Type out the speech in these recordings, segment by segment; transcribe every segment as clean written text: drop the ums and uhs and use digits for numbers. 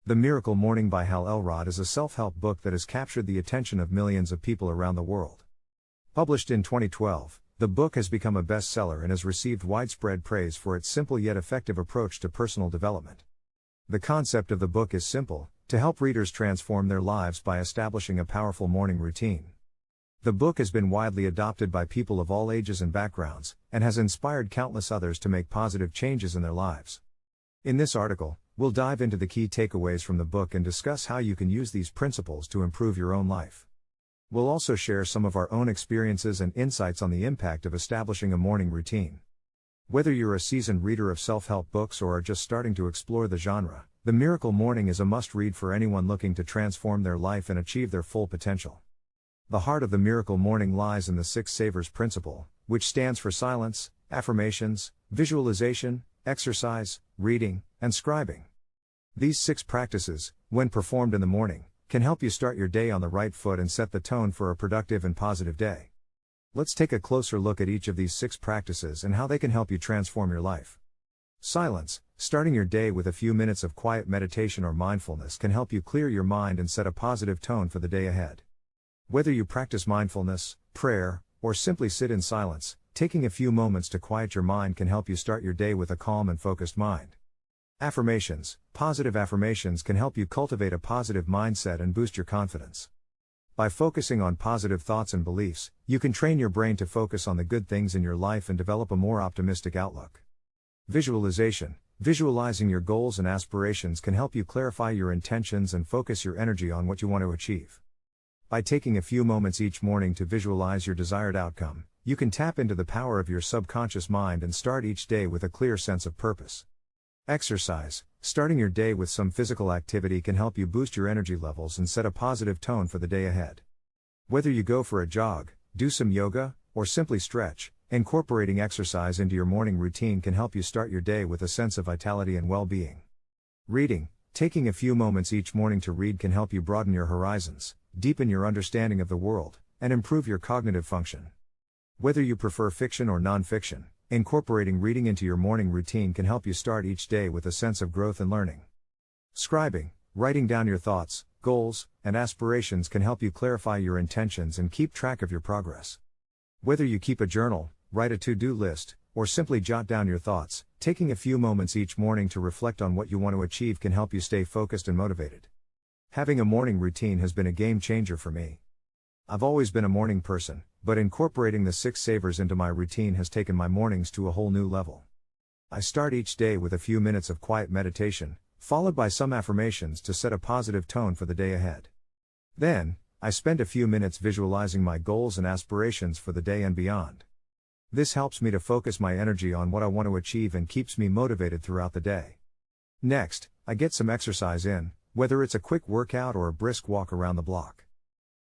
The Miracle Morning by Hal Elrod is a self-help book that has captured the attention of millions of people around the world. Published in 2012, the book has become a bestseller and has received widespread praise for its simple yet effective approach to personal development. The concept of the book is simple: to help readers transform their lives by establishing a powerful morning routine. The book has been widely adopted by people of all ages and backgrounds, and has inspired countless others to make positive changes in their lives. In this article, we'll dive into the key takeaways from the book and discuss how you can use these principles to improve your own life. We'll also share some of our own experiences and insights on the impact of establishing a morning routine. Whether you're a seasoned reader of self-help books or are just starting to explore the genre, The Miracle Morning is a must-read for anyone looking to transform their life and achieve their full potential. The heart of the Miracle Morning lies in the 6 S.A.V.E.R.S principle, which stands for silence, affirmations, visualization, exercise, reading, and scribing. These 6 practices, when performed in the morning, can help you start your day on the right foot and set the tone for a productive and positive day. Let's take a closer look at each of these 6 practices and how they can help you transform your life. Silence. Starting your day with a few minutes of quiet meditation or mindfulness can help you clear your mind and set a positive tone for the day ahead. Whether you practice mindfulness, prayer, or simply sit in silence, taking a few moments to quiet your mind can help you start your day with a calm and focused mind. Affirmations. Positive affirmations can help you cultivate a positive mindset and boost your confidence. By focusing on positive thoughts and beliefs, you can train your brain to focus on the good things in your life and develop a more optimistic outlook. Visualization. Visualizing your goals and aspirations can help you clarify your intentions and focus your energy on what you want to achieve. By taking a few moments each morning to visualize your desired outcome, you can tap into the power of your subconscious mind and start each day with a clear sense of purpose. Exercise. Starting your day with some physical activity can help you boost your energy levels and set a positive tone for the day ahead. Whether you go for a jog, do some yoga, or simply stretch, incorporating exercise into your morning routine can help you start your day with a sense of vitality and well-being. Reading. Taking a few moments each morning to read can help you broaden your horizons, deepen your understanding of the world, and improve your cognitive function. Whether you prefer fiction or non-fiction, incorporating reading into your morning routine can help you start each day with a sense of growth and learning. Scribing. Writing down your thoughts, goals, and aspirations can help you clarify your intentions and keep track of your progress. Whether you keep a journal, write a to-do list, or simply jot down your thoughts, taking a few moments each morning to reflect on what you want to achieve can help you stay focused and motivated. Having a morning routine has been a game changer for me. I've always been a morning person, but incorporating the 6 S.A.V.E.R.S into my routine has taken my mornings to a whole new level. I start each day with a few minutes of quiet meditation, followed by some affirmations to set a positive tone for the day ahead. Then, I spend a few minutes visualizing my goals and aspirations for the day and beyond. This helps me to focus my energy on what I want to achieve and keeps me motivated throughout the day. Next, I get some exercise in, whether it's a quick workout or a brisk walk around the block.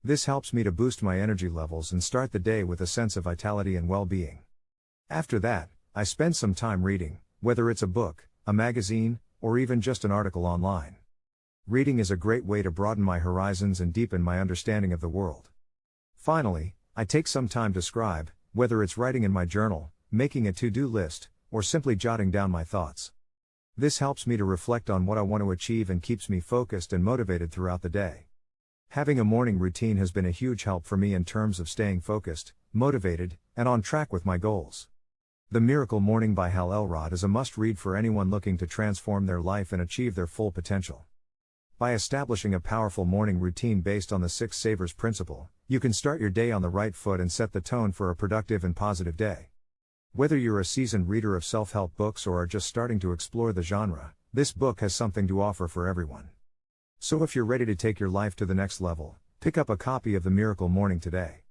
This helps me to boost my energy levels and start the day with a sense of vitality and well-being. After that, I spend some time reading, whether it's a book, a magazine, or even just an article online. Reading is a great way to broaden my horizons and deepen my understanding of the world. Finally, I take some time to scribe, whether it's writing in my journal, making a to-do list, or simply jotting down my thoughts. This helps me to reflect on what I want to achieve and keeps me focused and motivated throughout the day. Having a morning routine has been a huge help for me in terms of staying focused, motivated, and on track with my goals. The Miracle Morning by Hal Elrod is a must-read for anyone looking to transform their life and achieve their full potential. By establishing a powerful morning routine based on the 6 S.A.V.E.R.S principle, you can start your day on the right foot and set the tone for a productive and positive day. Whether you're a seasoned reader of self-help books or are just starting to explore the genre, this book has something to offer for everyone. So if you're ready to take your life to the next level, pick up a copy of The Miracle Morning today.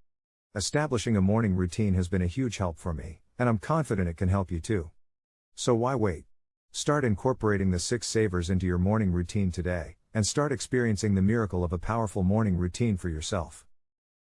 Establishing a morning routine has been a huge help for me, and I'm confident it can help you too. So why wait? Start incorporating the 6 S.A.V.E.R.S into your morning routine today, and start experiencing the miracle of a powerful morning routine for yourself.